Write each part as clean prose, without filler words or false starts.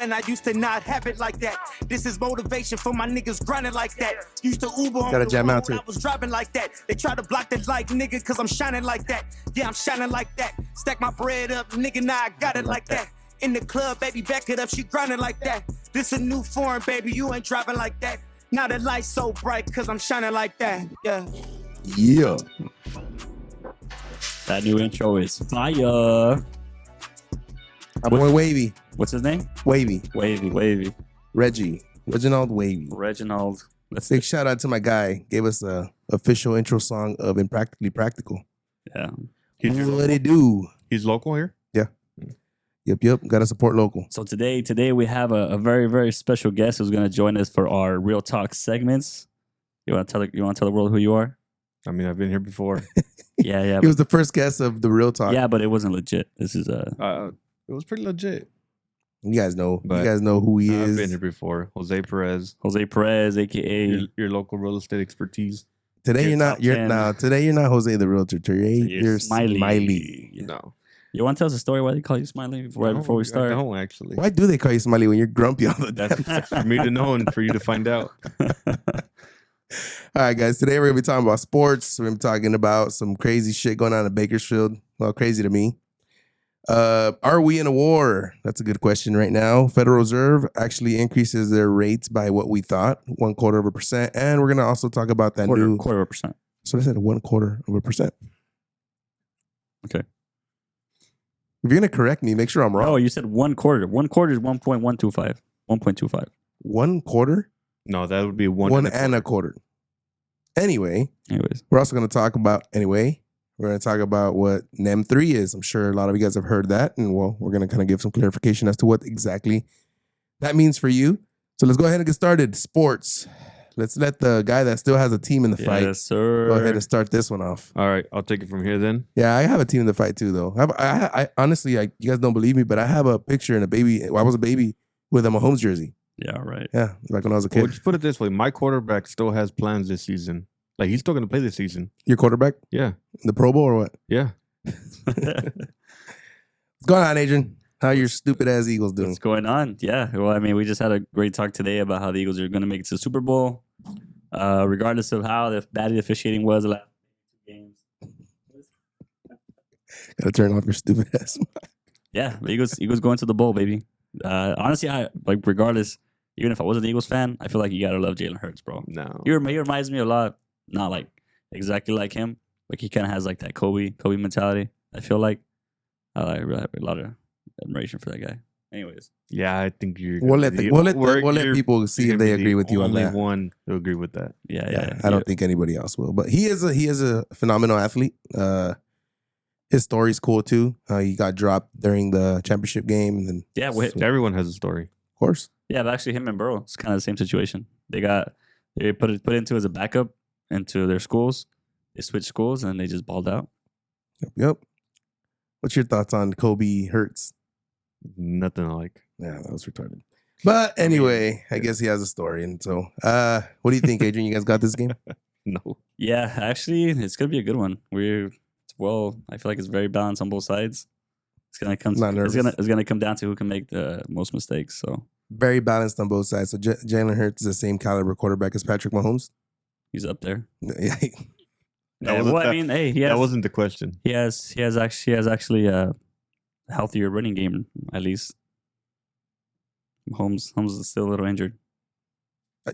And I used to not have it like that. This is motivation for my niggas grinding like that. Used to Uber on Gotta the jam road, out to it. I was driving like that. They try to block the light, nigga, cause I'm shining like that. Yeah, I'm shining like that. Stack my bread up, nigga, now I got it like that. In the club, baby, back it up, she grinding like that. This a new foreign, baby, you ain't driving like that. Now the light's so bright, cause I'm shining like that. Yeah. Yeah. That new intro is fire. I'm going Wavy. What's his name? Wavy. Wavy. Reggie. Reginald Wavy. Reginald. Let's Big shout out to my guy. Gave us a official intro song of Impractically Practical. Yeah. What it do? He's local here? Yep. Got to support local. So today we have a very, very special guest who's going to join us for our Real Talk segments. You want to tell the world who you are? I mean, I've been here before. Yeah. He was the first guest of the Real Talk. Yeah, but it wasn't legit. This is It was pretty legit. You guys know. But you guys know who he I've is. been here before. Jose Perez, Jose Perez, aka your local real estate expertise. Today Your you're not. top You're 10. now. Today you're not Jose the Realtor. Today you're Smiley. Yeah. No. You want to tell us a story why they call you Smiley before we start? I don't actually. Why do they call you Smiley when you're grumpy all the time? That's for me to know and for you to find out. All right, guys. Today we're gonna be talking about sports. We're gonna be talking about some crazy shit going on in Bakersfield. Well, crazy to me. Are we in a war? That's a good question right now. Federal Reserve actually increases their rates by what we thought, 0.25%, and we're gonna also talk about that new. quarter of a percent. So I said 0.25%. Okay. If you're gonna correct me, make sure I'm wrong. Oh, you said 1 quarter. 1 quarter is 1.125. 1.25. 1 quarter, No, that would be one. one and a quarter. Anyway, Anyways. we're also gonna talk about We're going to talk about what NEM3 is. I'm sure a lot of you guys have heard that. And well, we're going to kind of give some clarification as to what exactly that means for you. So let's go ahead and get started. Sports. Let's let the guy that still has a team in the fight Yes, sir. go ahead and start this one off. All right, I'll take it from here then. Yeah, I have a team in the fight too, though. I honestly, you guys don't believe me, but I have a picture and a baby. Well, I was a baby with a Mahomes jersey. Yeah, right. Yeah, like when I was a Well, kid. just put it this way. My quarterback still has plans this season. Like, he's still going to play this season. Your quarterback? Yeah. The Pro Bowl or what? Yeah. What's going on, Adrian? How your stupid ass Eagles doing? What's going on? Yeah. Well, I mean, we just had a great talk today about how the Eagles are going to make it to the Super Bowl, regardless of how bad the officiating was the last games. Gotta turn off your stupid ass. Yeah, the Eagles going to the bowl, baby. Honestly, regardless, even if I wasn't an Eagles fan, I feel like you gotta love Jalen Hurts, bro. No. He reminds me a lot, not like exactly like him, like he kind of has like that Kobe mentality. I feel like I really have a lot of admiration for that guy. Anyways, Yeah, I think you're. We'll let you're- people see you're if gonna they be agree the with you on only that. one to agree with that. yeah. I don't think anybody else will. But he is a phenomenal athlete. His story's cool too. He got dropped during the championship game, and then Yeah, well, Everyone has a story. of course, yeah. But actually, him and Burrow, it's kind of the same situation. They put into as a backup into their schools. They switched schools and they just balled out. yep. What's your thoughts on Kobe Hurts? Nothing like. Yeah, that was retarded. But anyway, I guess he has a story, and so what do you think, Adrian? You guys got this game? No. Yeah, actually, it's gonna be a good one. I feel like it's very balanced on both sides. It's gonna come. Not nervous. It's gonna come down to who can make the most mistakes. So Very balanced on both sides. So Jalen Hurts is the same caliber quarterback as Patrick Mahomes. he's up there. Yeah, Yeah, wasn't well, I that- mean, hey, That wasn't the question. he has actually a healthier running game at least. Holmes is still a little injured.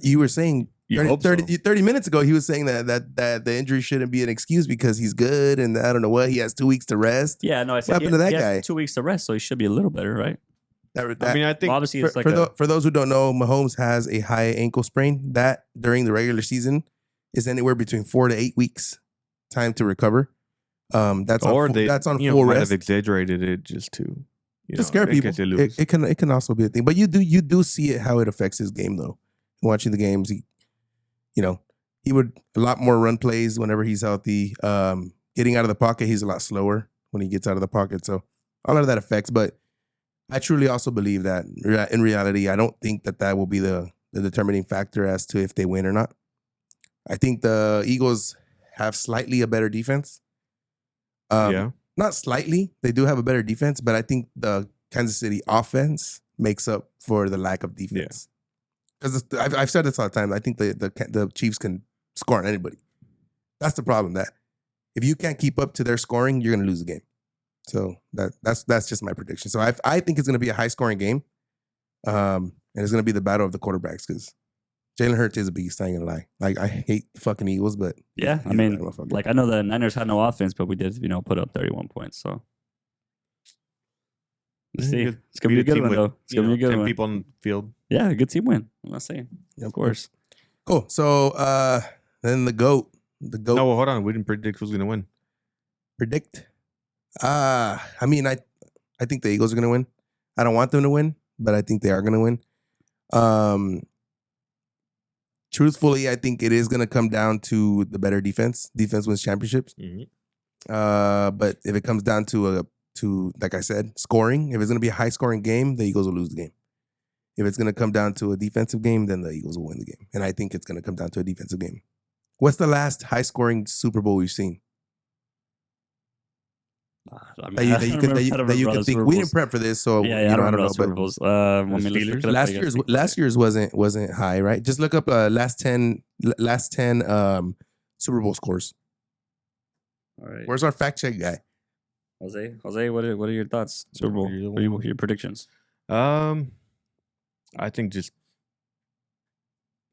you were saying You 30, hope so. 30 minutes ago, he was saying that the injury shouldn't be an excuse because he's good and I don't know what. He has 2 weeks to rest. Yeah, no, I said happened to that he has guy? 2 weeks to rest, so he should be a little better, right? I mean, I think Well, obviously, for, it's like for those who don't know, Mahomes has a high ankle sprain that during the regular season is anywhere between 4 to 8 weeks time to recover. That's or on, they that's on you full know, might rest. have exaggerated it just to Scare in people. case they lose. It can also be a thing, but you do see it how it affects his game though. Watching the games, he would a lot more run plays whenever he's healthy. Getting out of the pocket, he's a lot slower when he gets out of the pocket. So all of that affects. But I truly also believe that in reality, I don't think that will be the determining factor as to if they win or not. I think the Eagles have slightly a better defense. Yeah. Not slightly. They do have a better defense, but I think the Kansas City offense makes up for the lack of defense. Because I've said this all the time. I think the Chiefs can score on anybody. That's the problem. That if you can't keep up to their scoring, you're going to lose the game. So that's just my prediction. So I think it's going to be a high scoring game, and it's going to be the battle of the quarterbacks because Jalen Hurts is a beast. I ain't gonna lie. Like I hate the fucking Eagles, but Yeah, I he's a mean, bad motherfucker. like I know the Niners had no offense, but we did, put up 31 points. So let's see. Good- It's gonna be a good team one, with, though. It's gonna be a good 10 one. people on the field. Yeah, a good team win. I'm not saying. Yep. Of course. Cool. So then the GOAT. No, well, hold on. We didn't predict who's gonna win. Predict. I mean, I think the Eagles are gonna win. I don't want them to win, but I think they are gonna win. Truthfully, I think it is gonna come down to the better defense. Defense wins championships. But if it comes down to like I said, scoring, if it's gonna be a high scoring game, the Eagles will lose the game. If it's gonna come down to a defensive game, then the Eagles will win the game. And I think it's gonna come down to a defensive game. What's the last high scoring Super Bowl we've seen? I mean, That you I don't could remember all the think. Super We Bowls. didn't prep for this, so Yeah, you I know, I don't don't remember know. all the Super But Bowls. Want me to look Steelers? it up? last I guess year's we can- last year's wasn't high, right? Just look up last 10 Super Bowl scores. All right. Where's our fact check guy? Jose, what are your thoughts? Super Bowl. What are your predictions? I think just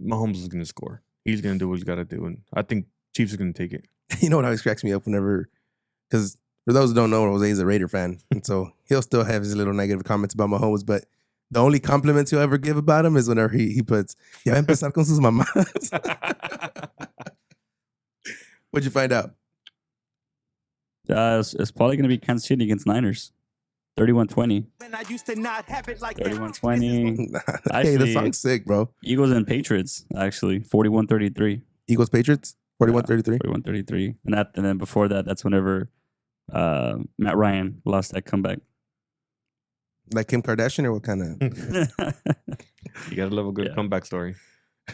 Mahomes is gonna score. He's gonna do what he's got to do, and I think Chiefs are gonna take it. You know what always cracks me up whenever, because for those who don't know, Jose's a Raider fan, and so he'll still have his little negative comments about Mahomes, but the only compliments he'll ever give about him is whenever he puts, "Ya va a empezar con sus mamás." What'd you find out? It's probably going to be Kansas City against Niners. 31-20. And I used to not have it like that. 31-20. Hey, the Actually- song's sick, bro. Eagles and Patriots, actually. 41-33. Eagles Patriots 41-33. 41-33. And then before that, that's whenever Matt Ryan lost that comeback. Like Kim Kardashian, or what kind of? You gotta love a good Yeah. comeback story.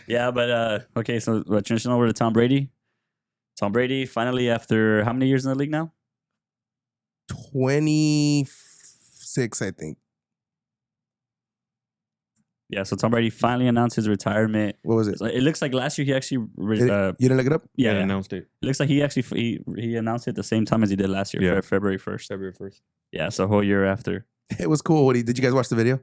Yeah, but okay, so transition over to Tom Brady. Tom Brady finally, after how many years in the league now? 26, I think. Yeah, so Tom Brady finally announced his retirement. What was it? So it looks like last year he actually, You didn't look it up? yeah, They announced it. it looks like he actually he announced it the same time as he did last year, Yeah. February 1st. February 1st. Yeah, so a whole year after. It was cool. Did you guys watch the video?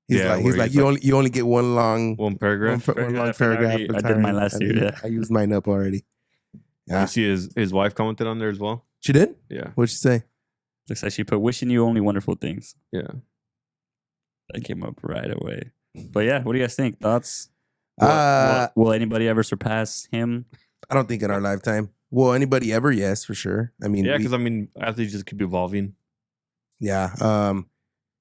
He's Yeah, like, where he's like- you only get one long One paragraph. one long paragraph, and paragraph. I did retiring. mine last year, yeah. I used mine up already. Yeah. You see his wife commented on there as well. She did? Yeah. What'd she say? Looks like she put wishing you only wonderful things. Yeah. That came up right away. But yeah, what do you guys think? Thoughts? Uh, Will anybody ever surpass him? I don't think in our lifetime. Will anybody ever? Yes, for sure. I mean, Yeah, because I mean, athletes just keep evolving. yeah.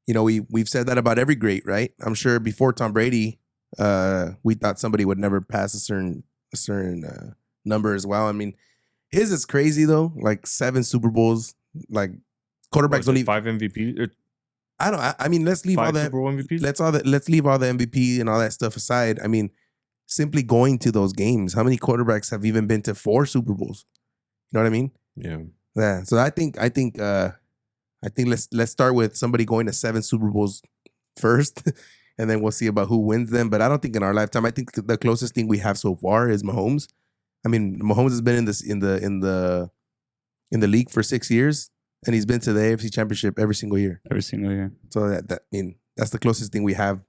We've said that about every great, right? I'm sure before Tom Brady, we thought somebody would never pass a certain number as well. I mean, his is crazy though. Like 7 Super Bowls. Like quarterbacks don't even. 5 MVP or I mean, let's leave all 5 that. Super Bowl MVPs. Let's leave all the MVP and all that stuff aside. I mean, simply going to those games. How many quarterbacks have even been to 4 Super Bowls? You know what I mean? Yeah. Yeah. So I think let's start with somebody going to 7 Super Bowls first, and then we'll see about who wins them. But I don't think in our lifetime. I think the closest thing we have so far is Mahomes. I mean, Mahomes has been in the league for 6 years, and he's been to the AFC Championship every single year. Every single year. So that's the closest thing we have.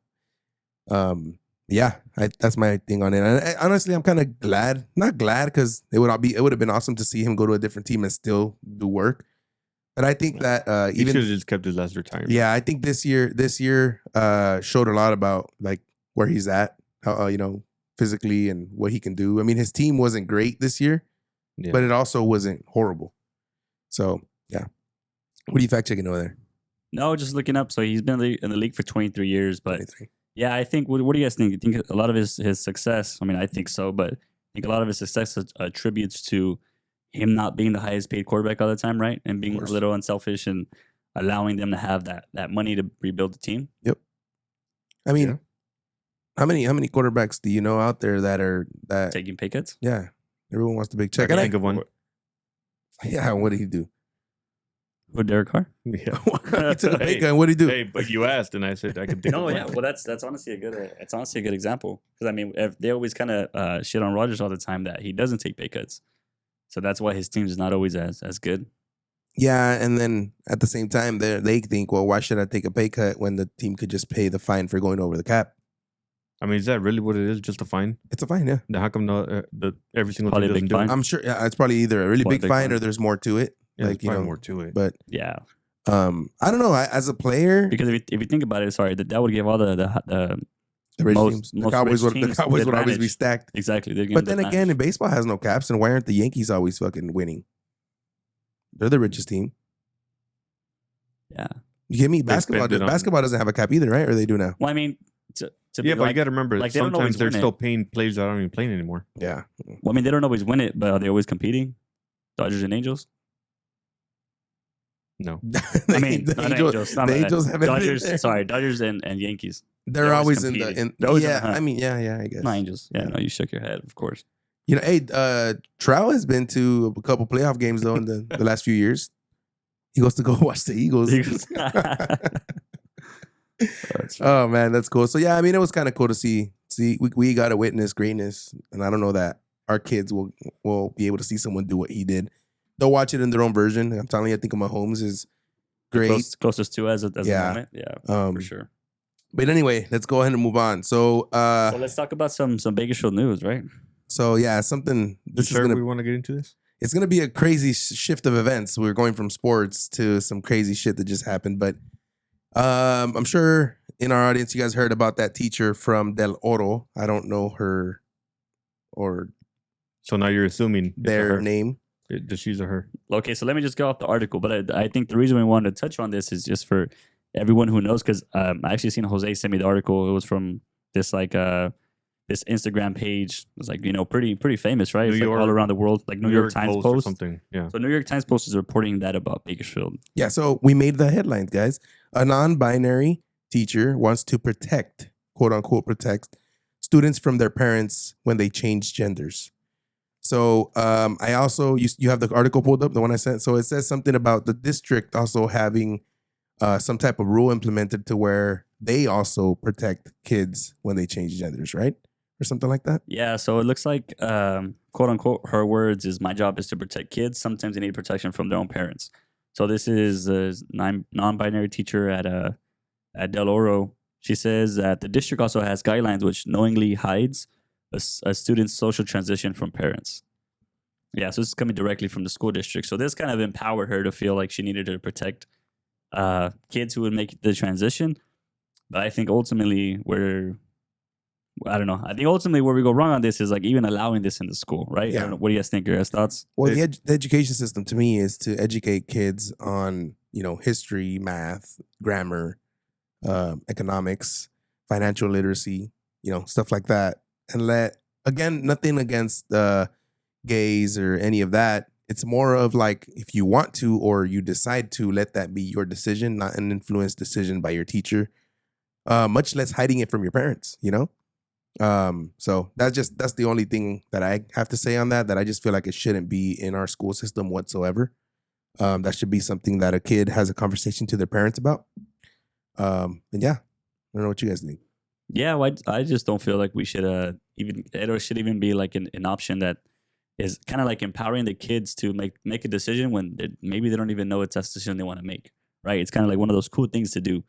Yeah, that's my thing on it. And honestly, I'm kind of glad. Not glad because it would have been awesome to see him go to a different team and still do work. But I think that He should even have just kept his last retirement. yeah, I think this year showed a lot about like where he's at, how, physically and what he can do. I mean, his team wasn't great this year, Yeah. but it also wasn't horrible. So yeah, what are you fact checking over there? No, just looking up. So he's been in the league for 23 years. But 23. yeah, I think, what do you guys think? You think a lot of his success, I mean, I think so, but I think a lot of his success attributes to him not being the highest paid quarterback all the time, right? And being a course. little unselfish and allowing them to have that money to rebuild the team. I mean, Yeah. how many quarterbacks do you know out there that Taking pay cuts. yeah, everyone wants the big check. I And can think of one. yeah, what did he do? With Derek Carr? Yeah. He took a pay cut. What did he do? Hey, but you asked, and I said I could think. No, of yeah. one. Well, that's honestly a good. It's honestly a good example because I mean, if they always kind of shit on Rodgers all the time that he doesn't take pay cuts, so that's why his team is not always as good. Yeah, and then at the same time, they think, well, why should I take a pay cut when the team could just pay the fine for going over the cap? I mean, is that really what it is? Just a fine? It's a fine, yeah. Then how come every single Probably team a doesn't big do it? fine. I'm sure it's probably either a really Probably big big fine fine. or there's more to it. Yeah, Like, there's you probably know, more to it. But Yeah, I don't know. As a player, because if you think about it, sorry, that would give all the the rich most- teams, the most Cowboys rich would teams would always be advantage. stacked. exactly. They're But then again, in baseball has no caps, and why aren't the Yankees always fucking winning? They're the richest team. yeah. You get me? They spend it on- Basketball doesn't have a cap either, right? Or they do now? Well, I mean, to be Yeah, but you like, got to remember, like, they don't always sometimes they're win it. still paying players that aren't even playing anymore. Yeah. well, I mean, they don't always win it, but are they always competing? Dodgers and Angels. No. I mean, not Angels. Not the bad. Angels haven't been Dodgers. there. Sorry, Dodgers and Yankees. They're They're always always in the. competing. In, They're always in yeah, the hunt. I mean, yeah, I guess. Not Angels. Yeah, Yeah. no, you shook your head, of course. You know, hey, Trout has been to a couple playoff games though in the last few years. He goes to go watch the Eagles. That's right. Oh man, that's cool. So yeah, I mean, it was kind of cool to see. We got to witness greatness, and I don't know that our kids will be able to see someone do what he did. They'll watch it in their own version. I'm telling you, I think Mahomes is great. Closest to as the Yeah. moment. Yeah, Um, for sure. But anyway, let's go ahead and move on. So, So let's talk about some Bakersfield news, right? so yeah, something. This sure is gonna we want to get into this? it's gonna be a crazy shift of events. We're going from sports to some crazy shit that just happened. But I'm sure in our audience, you guys heard about that teacher from Del Oro. I don't know her or So now you're assuming it's a their her. name. Just she's a her. Okay, so let me just go off the article. But I think the reason we wanted to touch on this is just for everyone who knows, because I actually seen Jose send me the article. It was from this this Instagram page. It was like, pretty famous, right? New It's like York- all around the world, like New York Times or Post. something. Yeah. So New York Times Post is reporting that about Bakersfield. Yeah, so we made the headlines, guys. A non-binary teacher wants to protect, quote unquote, protect students from their parents when they change genders. So I also you have the article pulled up, the one I sent. So it says something about the district also having some type of rule implemented to where they also protect kids when they change genders, right? Or something like that. Yeah, so it looks like, quote unquote, her words is, "My job is to protect kids. Sometimes they need protection from their own parents." So this is a non-binary teacher at Del Oro. She says that the district also has guidelines which knowingly hides a student's social transition from parents. Yeah, so this is coming directly from the school district. So this kind of empowered her to feel like she needed to protect kids who would make the transition. But I think ultimately I don't know. I think ultimately where we go wrong on this is like even allowing this in the school, right? Yeah. I don't know. What do you guys think? Your guys' thoughts? Well, the education system to me is to educate kids on, history, math, grammar, economics, financial literacy, stuff like that. And nothing against gays or any of that. It's more of like, if you want to or you decide to, let that be your decision, not an influenced decision by your teacher, much less hiding it from your parents, So that's the only thing that I have to say on that I just feel like it shouldn't be in our school system whatsoever. That should be something that a kid has a conversation to their parents about. And yeah, I don't know what you guys think. Yeah, well, I just don't feel like we should it should even be like an option that is kind of like empowering the kids to make a decision when maybe they don't even know it's a decision they want to make, right? It's kind of like one of those cool things to do,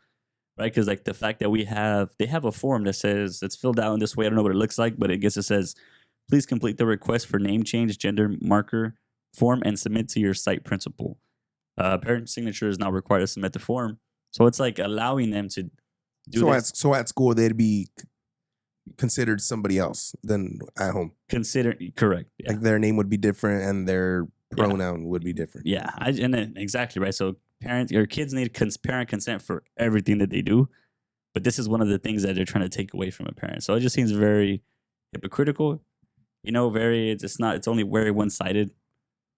right? Because like the fact that they have a form that says it's filled out in this way. I don't know what it looks like, but it says, "Please complete the request for name change, gender marker form and submit to your site principal. Parent signature is now required to submit the form." So it's like allowing them to do this. So at school they'd be considered somebody else than at home. Correct. Yeah. Like their name would be different and their Yeah. pronoun would be different. Yeah, exactly right. So kids need parent consent for everything that they do, but this is one of the things that they're trying to take away from a parent. So it just seems very hypocritical. It's only very one sided.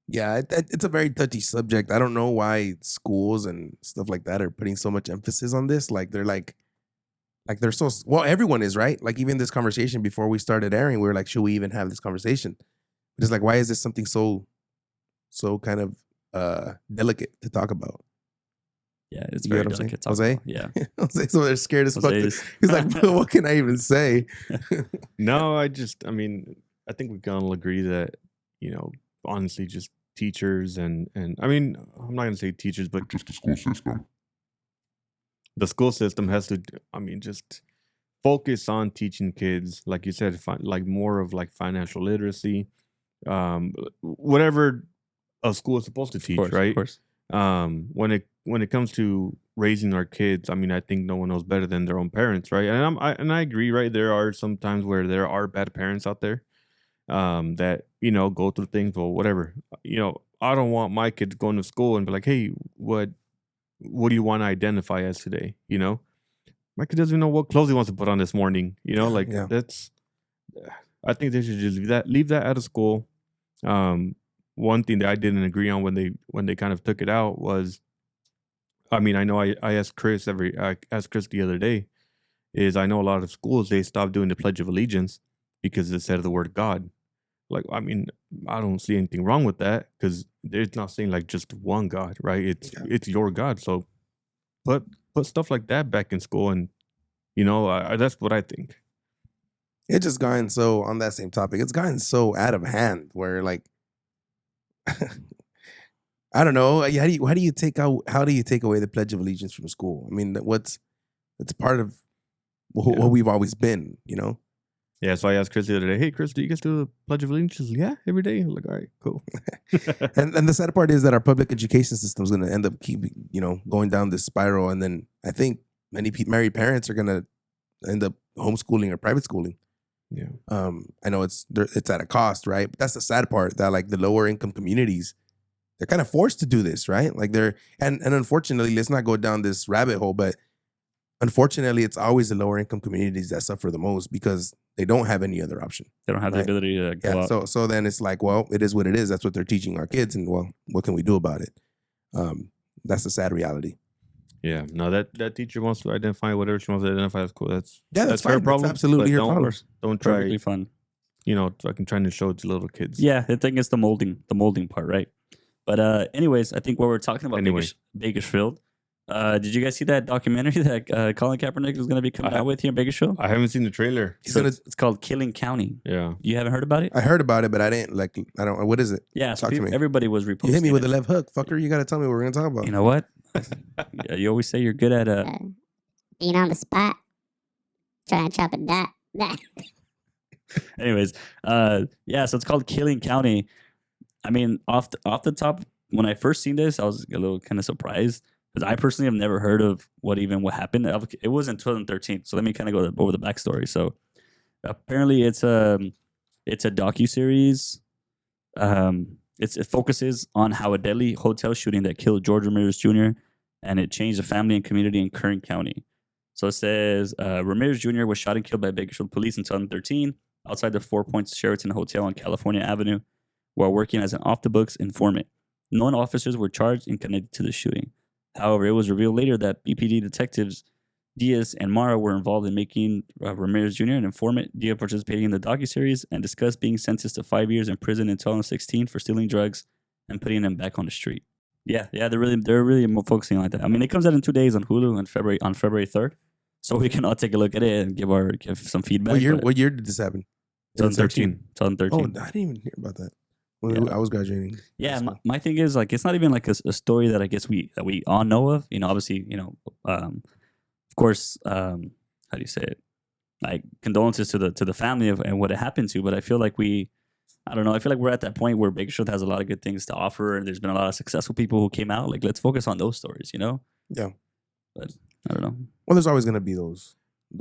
Yeah, it's a very touchy subject. I don't know why schools and stuff like that are putting so much emphasis on this. Like they're so well. Everyone is, right. Like even this conversation before we started airing, we were like, should we even have this conversation? It's like, why is this something so kind of delicate to talk about? Yeah, it's You very get what I'm saying? delicate topic. Jose? Yeah. Jose's over there scared as fuck. Jose's- He's like, what can I even say? No, I mean, I think we can all agree that, honestly, just teachers and I mean, I'm not gonna say teachers, but just the school system. The school system has to, I mean, just focus on teaching kids, like you said, like more of like financial literacy, whatever a school is supposed to teach, right? Of course. When it comes to raising our kids, I mean, I think no one knows better than their own parents, right? And I agree, right? There are some times where there are bad parents out there, that go through things or whatever. I don't want my kids going to school and be like, hey, what do you want to identify as today? My kid doesn't even know what clothes he wants to put on this morning. Like Yeah. that's. I think they should just leave that out of school. One thing that I didn't agree on when they kind of took it out was, I mean, I know I asked Chris the other day, is I know a lot of schools, they stopped doing the Pledge of Allegiance because it said the word God. Like, I mean, I don't see anything wrong with that because it's not saying like just one God, right? It's your God. So put stuff like that back in school, and that's what I think. It just gotten so, on that same topic, it's gotten so out of hand where like, I don't know. How do you take away the Pledge of Allegiance from school? I mean, it's part of what we've always been, Yeah, so I asked Chris the other day, hey, Chris, do you guys do the Pledge of Allegiance? She's like, yeah, every day. I'm like, all right, cool. And the sad part is that our public education system is going to end up going down this spiral, and then I think many married parents are going to end up homeschooling or private schooling. Yeah. I know it's at a cost, right? But that's the sad part, that like the lower income communities, they're kind of forced to do this, right? Like and unfortunately, let's not go down this rabbit hole, but unfortunately, it's always the lower income communities that suffer the most because they don't have any other option. They don't have the Right. ability to go out. So then it's like, well, it is what it is. That's what they're teaching our kids, and well, what can we do about it? That's the sad reality. Yeah, no, that teacher wants to identify whatever she wants to identify as cool. That's That's her fine. problem. That's absolutely but her don't, problem. Don't try, Perfectly fun. fucking trying to show it to little kids. Yeah, I think it's the molding part, right? But anyways, I think what we're talking about Bakersfield. Did you guys see that documentary that Colin Kaepernick was going to be coming out with here in Bakersfield? I haven't seen the trailer. It's called Killing County. Yeah. You haven't heard about it? I heard about it, but I didn't I don't. What is it? Yeah, so Talk to me. everybody was reposting. You hit me with it. the left hook, fucker. You got to tell me what we're gonna talk about. You know what? Yeah, you always say you're good at being on the spot, trying to chop it that. Anyways, yeah, so it's called Killing County. I mean, off the top, when I first seen this, I was a little kind of surprised because I personally have never heard of what happened. It was in 2013, so let me kind of go over the backstory. So apparently, it's a docuseries. It focuses on how a deadly hotel shooting that killed George Ramirez Jr. and it changed the family and community in Kern County. So it says Ramirez Jr. was shot and killed by Bakersfield police in 2013 outside the 4 Points Sheraton Hotel on California Avenue while working as an off-the-books informant. No officers were charged and connected to the shooting. However, it was revealed later that BPD detectives Diaz and Mara were involved in making Ramirez Jr. an informant. Diaz participating in the docuseries and discussed being sentenced to 5 years in prison in 2016 for stealing drugs and putting them back on the street. Yeah, they're really focusing on that. I mean, it comes out in 2 days on Hulu on February 3rd, so we can all take a look at it and give some feedback. What year did this happen? 2013. Oh, 2013. I didn't even hear about that. When Yeah. I was graduating. Yeah, my thing is like it's not even like a story that I guess we all know of. Obviously, of course, how do you say it? Like condolences to the family and what it happened to. But I feel like I don't know. I feel like we're at that point where Bakersfield has a lot of good things to offer, and there's been a lot of successful people who came out. Like, let's focus on those stories, Yeah. But I don't know. Well, there's always gonna be those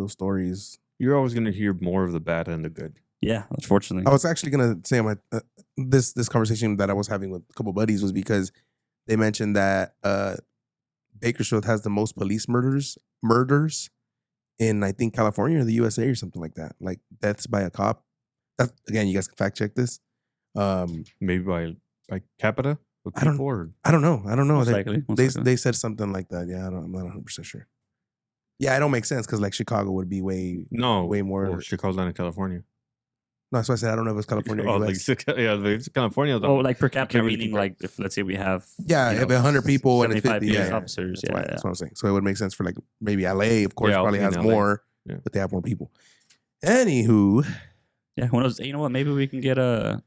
stories. You're always going to hear more of the bad than the good. Yeah, unfortunately. I was actually gonna say my this conversation that I was having with a couple buddies was because they mentioned that Bakersfield has the most police murders in, I think, California or the USA or something like that. Like deaths by a cop. That's, again, you guys can fact check this. Maybe by capita of I don't- people, or I don't know. Most likely. They said something like that. Yeah, I'm not 100% sure. Yeah, it don't make sense because like Chicago would be way no, way more. Well, Chicago's not in California. No, that's why I said I don't know if it's California or Oh, like US. yeah, if it's California. Oh, like per capita, really meaning compare. like if let's say we have Yeah, you if know, 100 people and it's 75 50, police yeah, officers, That's, why, yeah, that's what I'm saying. So it would make sense for like maybe LA, of course, Yeah, probably has hopefully in LA. more, Yeah. but they have more people. Anywho, yeah. Who knows? You know what? Maybe we can get a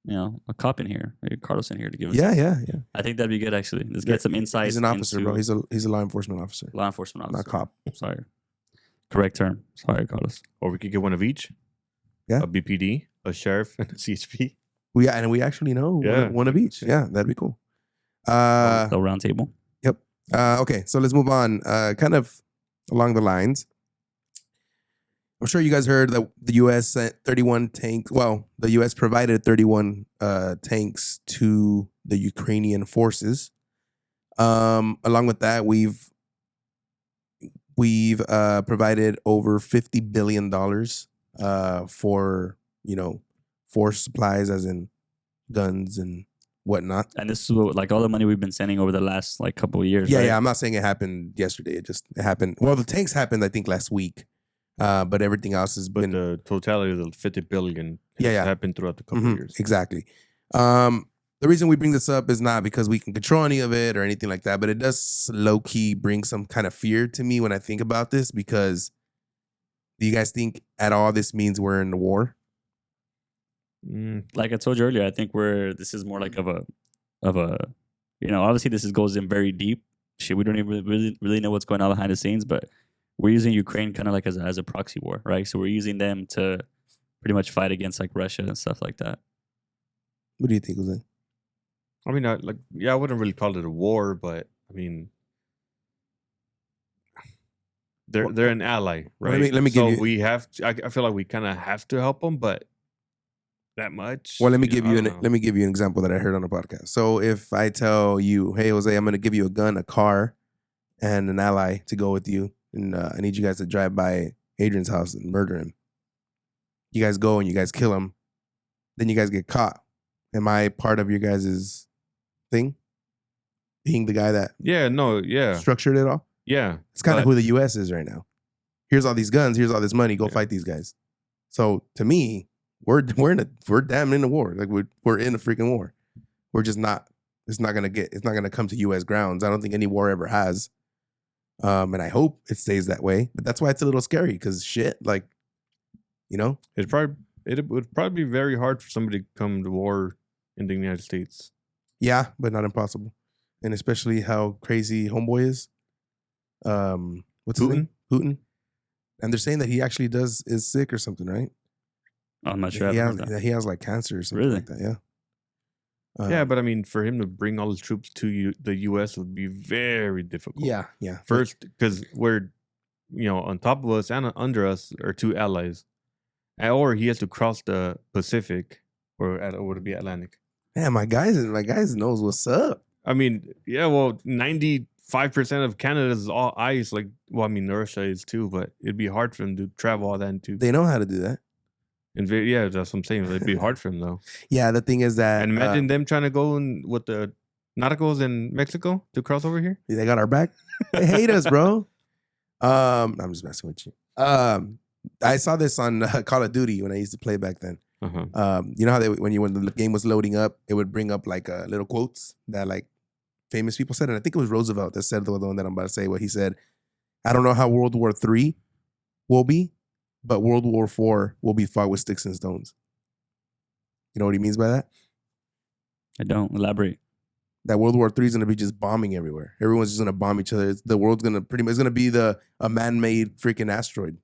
a cop in here, maybe Carlos in here to give us. yeah. I think that'd be good actually. Let's Yeah, get some insight. He's an officer, into bro. He's a law enforcement officer, law enforcement officer, not cop. Sorry, correct term. Sorry, Carlos. Or we could get one of each. Yeah. A BPD, a sheriff, and a CHP. We actually know Yeah. one of each. Yeah, that'd be cool. The round table. Okay, so let's move on. Kind of along the lines. I'm sure you guys heard that the U.S. sent 31 tanks. Well, the U.S. provided 31 tanks to the Ukrainian forces. Along with that, we've provided over $50 billion for force supplies, as in guns and whatnot. And this is what, like all the money we've been sending over the last like couple of years. Yeah, right? yeah. I'm not saying it happened yesterday. It happened. Well, the tanks happened, I think, last week. But everything else has But been the totality of the 50 billion has Yeah. happened throughout the couple Mhm, of years. exactly. The reason we bring this up is not because we can control any of it or anything like that, but it does low key bring some kind of fear to me when I think about this. Because do you guys think at all this means we're in the war? Like I told you earlier, I think this is more like of a obviously this goes in very deep. Shit, we don't even really know what's going on behind the scenes, but we're using Ukraine kind of like as a proxy war, right? So we're using them to pretty much fight against like Russia and stuff like that. What do you think, Jose? I mean, I wouldn't really call it a war, but I mean, they're an ally, Well, right? let me give so you- we have to, I feel like we kind of have to help them, but that much. Well, let me know, give I you don't an know. let me give you an example that I heard on a podcast. So if I tell you, hey Jose, I'm going to give you a gun, a car, and an ally to go with you, and I need you guys to drive by Adrian's house and murder him. You guys go and you guys kill him, then you guys get caught. Am I part of your guys' thing? Being the guy that Yeah, no, yeah, structured it all? yeah. It's kind of But- who the U.S. is right now. Here's all these guns. Here's all this money. Go Yeah. fight these guys. So to me, we're damn in a war. Like we're in a freaking war. We're just not. It's not gonna come to U.S. grounds. I don't think any war ever has. And I hope it stays that way. But that's why it's a little scary because shit, like, It would probably be very hard for somebody to come to war in the United States. yeah, but not impossible. And especially how crazy Homeboy is. What's his name? Putin. And they're saying that he actually is sick or something, right? I'm not sure. He I've has, heard that. he has like cancer or something Really? like that. Yeah. Yeah, but I mean, for him to bring all his troops to the U.S. would be very difficult. yeah. First, because we're, on top of us and under us are two allies, or he has to cross the Pacific, or would it be Atlantic? Man, my guys knows what's up. I mean, yeah, well, 95% of Canada is all ice. Like, well, I mean, Russia is too, but it'd be hard for them to travel all that into. They know how to do that. Yeah, that's what I'm saying. It'd be hard for them though. Yeah, the thing is that And imagine them trying to go with the Narcos in Mexico to cross over here. they got our back. They hate us, bro. I'm just messing with you. I saw this on Call of Duty when I used to play back then. Uh-huh. You know how when the game was loading up, it would bring up like little quotes that like famous people said, and I think it was Roosevelt that said the one that I'm about to say. What he said, I don't know how World War III will be, but World War IV will be fought with sticks and stones. You know what he means by that? I don't elaborate. That World War III is going to be just bombing everywhere. Everyone's just going to bomb each other. The world's going to it's going to be a man-made freaking asteroid.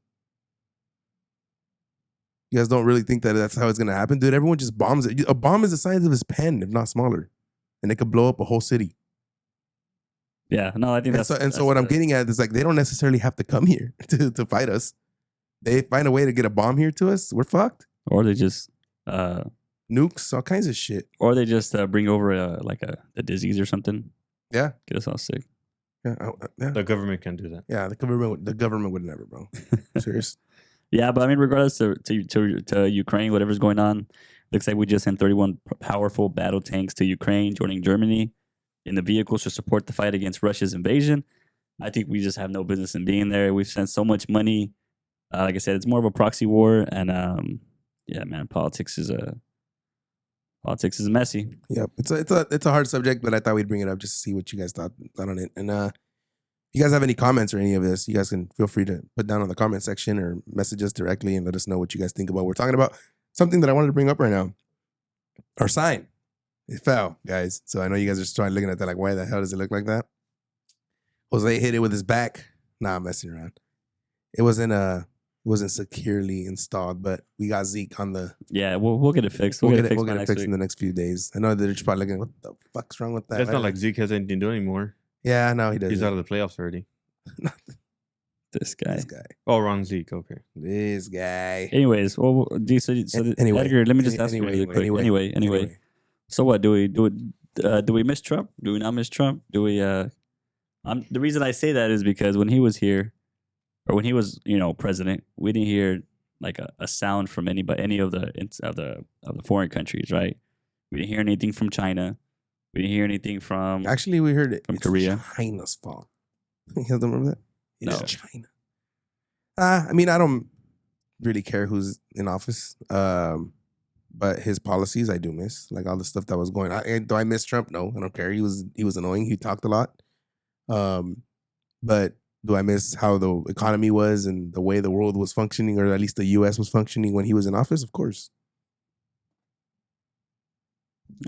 You guys don't really think that that's how it's going to happen? Dude, everyone just bombs it. A bomb is the size of his pen, if not smaller. And it could blow up a whole city. Yeah, no, I think And that's. so what I'm getting at is like, they don't necessarily have to come here to fight us. They find a way to get a bomb here to us. We're fucked. Or they just, Nukes, all kinds of shit. bring over a disease or something. Yeah. Get us all sick. Yeah. Yeah. The government can do that. Yeah. The government would never, bro. Serious. Yeah, but I mean, regardless to Ukraine, whatever's going on, looks like we just sent 31 powerful battle tanks to Ukraine, joining Germany in the vehicles to support the fight against Russia's invasion. I think we just have no business in being there. We've sent so much money. Like I said, it's more of a proxy war, and Yeah, man. Politics is messy. Yep. It's a hard subject, but I thought we'd bring it up just to see what you guys thought on it. And if you guys have any comments or any of this, you guys can feel free to put down on the comment section or message us directly and let us know what you guys think about what we're talking about. Something that I wanted to bring up right now. Our sign. It fell, guys. So I know you guys are starting looking at that like, why the hell does it look like that? Jose hit it with his back. Nah, I'm messing around. It wasn't securely installed, but we got Zeke on the. Yeah, we'll get it fixed. We'll We'll get it by next fixed week. in the next few days. I know they're just probably looking. What the fuck's wrong with that? It's Why not did- like Zeke has anything to do anymore. Yeah, no, he does. He's out of the playoffs already. This guy. This guy. Oh, wrong Zeke. Okay. This guy. Anyways, well, Anyway. Edgar, let me just ask you really quick. Anyway. So what do we miss Trump? Do we not miss Trump? Do we? The reason I say that is because when he was here, or when he was, president, we didn't hear like a sound from any of the foreign countries, right? We didn't hear anything from China. We didn't hear anything from. Actually, we heard it From it's Korea. China's fault. You guys don't remember that? It's No. China. I mean, I don't really care who's in office. But his policies I do miss. Like all the stuff that was going on. Do I miss Trump? No, I don't care. He was annoying. He talked a lot. But do I miss how the economy was and the way the world was functioning, or at least the US was functioning when he was in office? Of course.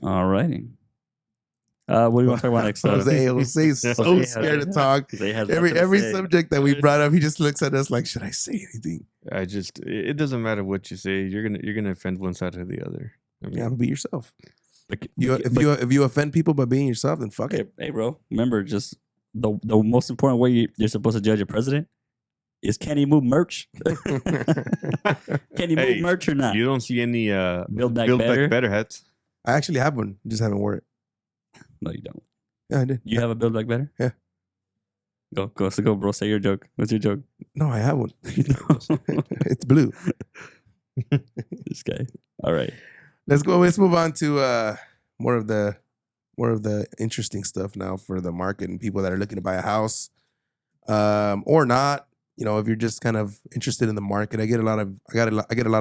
All righty. What do you want to talk about next? Jose's so Jose scared has- to talk. Jose has nothing to Every say. subject that we brought up, he just looks at us like, should I say anything? It doesn't matter what you say. You're gonna offend one side or the other. I mean, Yeah, be yourself. But- If you offend people by being yourself, then fuck it. Hey, bro. Remember, just the most important way you're supposed to judge a president is can he move merch? Can he Hey, move merch or not? you don't see any Build Back Better? better hats. I actually have one, just haven't worn it. No, you don't. Yeah, I did. You have a Build Back Better? Yeah. Go, bro. Say your joke. What's your joke? No, I have one. It's blue. This guy. All right. Let's go. Let's move on to more of the interesting stuff now for the market and people that are looking to buy a house, or not. If you're just kind of interested in the market, I get a lot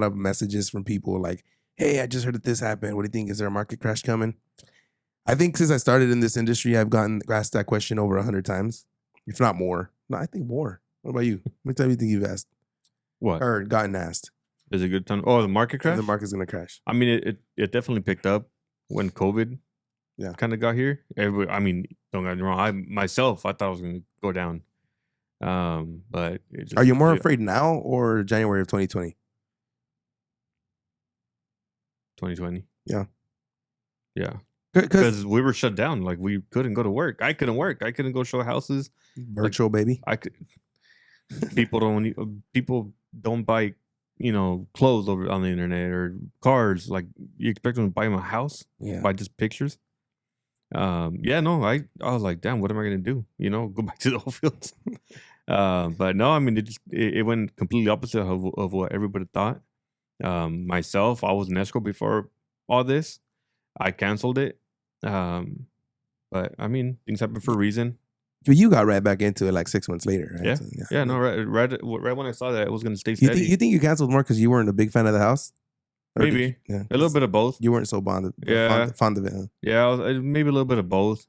of messages from people like, "Hey, I just heard that this happened. What do you think? Is there a market crash coming?" I think since I started in this industry, I've gotten asked that question over 100 times, if not more. No, I think more. What about you? How many times do you think you've asked What or gotten asked? is a good time? Oh, the market If crash. the market's gonna crash. I mean, it definitely picked up when COVID, Yeah. kind of got here. I mean, don't get me wrong. I thought it was going to go down. But it just, Are you more afraid now or January of 2020? 2020? Yeah. Yeah, Because because we were shut down. Like we couldn't go to work. I couldn't work. I couldn't go show houses. virtual baby. I could. People don't buy clothes over on the internet or cars. Like you expect them to buy them a house Yeah. by just pictures. No, I was like, damn, what am I gonna do? Go back to the old fields. But no, I mean, it went completely opposite of what everybody thought. Myself, I was in escrow before all this. I canceled it. But I mean, things happen for a reason. But you got right back into it like 6 months later, right? Yeah. So, Yeah, no, right when I saw that it was gonna stay You steady. think you canceled more because you weren't a big fan of the house? Or did Maybe. you- yeah, A little bit of both. You weren't so fond Yeah. fond of it. Huh? Yeah, maybe a little bit of both.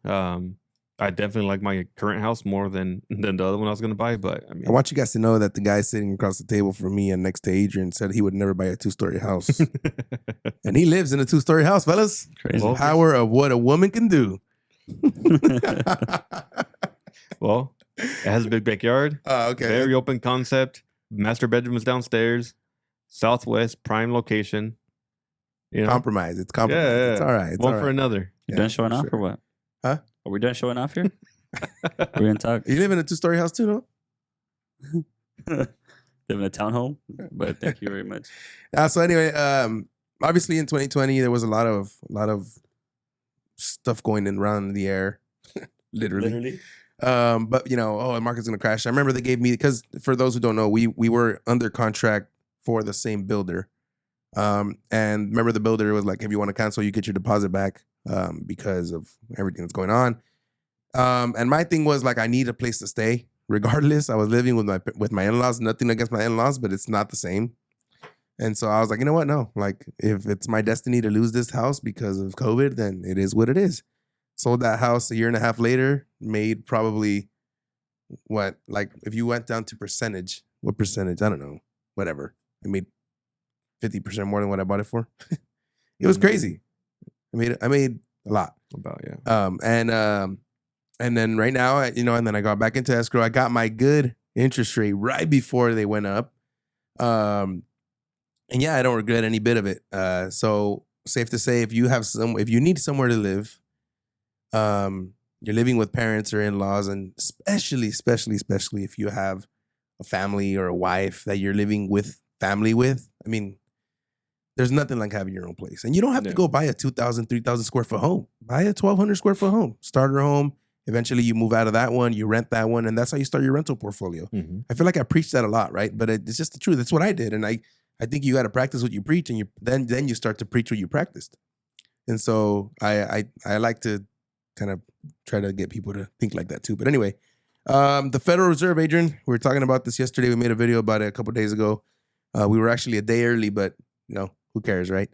I definitely like my current house more than the other one I was gonna buy. But I mean, I want you guys to know that the guy sitting across the table from me and next to Adrian said he would never buy a 2-story house. And he lives in a 2-story house, fellas. Crazy. Well, Power of what a woman can do. well, it has a big backyard. Oh, okay. Very open concept. Master bedroom is downstairs. Southwest prime location. Compromise. It's compromise. Yeah. It's all right. It's one all for right. another. You Yeah, done showing for off sure. or what? Huh? Are we done showing off here? We're gonna talk. You live in a 2-story house too, no? Live in a townhome, but thank you very much. So anyway, obviously in 2020 there was a lot of stuff going in around the air, literally. But the market's gonna crash. I remember they gave me, because for those who don't know, we were under contract for the same builder. And remember the builder was like, if you want to cancel, you get your deposit back because of everything that's going on. And my thing was like, I need a place to stay. Regardless, I was living with my in-laws. Nothing against my in-laws, but it's not the same. And so I was like, you know what? No, like if it's my destiny to lose this house because of COVID, then it is what it is. Sold that house a year and a half later, made probably what, like if you went down to percentage, what percentage? I don't know, whatever. I made 50% more than what I bought it for. It was crazy. I made a lot. About, yeah. And then right now, and then I got back into escrow. I got my good interest rate right before they went up. And yeah, I don't regret any bit of it. So safe to say, if you need somewhere to live, you're living with parents or in-laws, and especially if you have a family or a wife that you're living with family with, I mean, there's nothing like having your own place. And you don't have to go buy a 2,000, 3,000 square foot home. Buy a 1,200 square foot home. Starter home. Eventually you move out of that one, you rent that one, and that's how you start your rental portfolio. Mm-hmm. I feel like I preach that a lot, right? But it's just the truth. That's what I did. And I think you got to practice what you preach, and then you start to preach what you practiced. And so I like to kind of try to get people to think like that too. But anyway, the Federal Reserve, Adrian, we were talking about this yesterday. We made a video about it a couple of days ago. We were actually a day early, but who cares, right?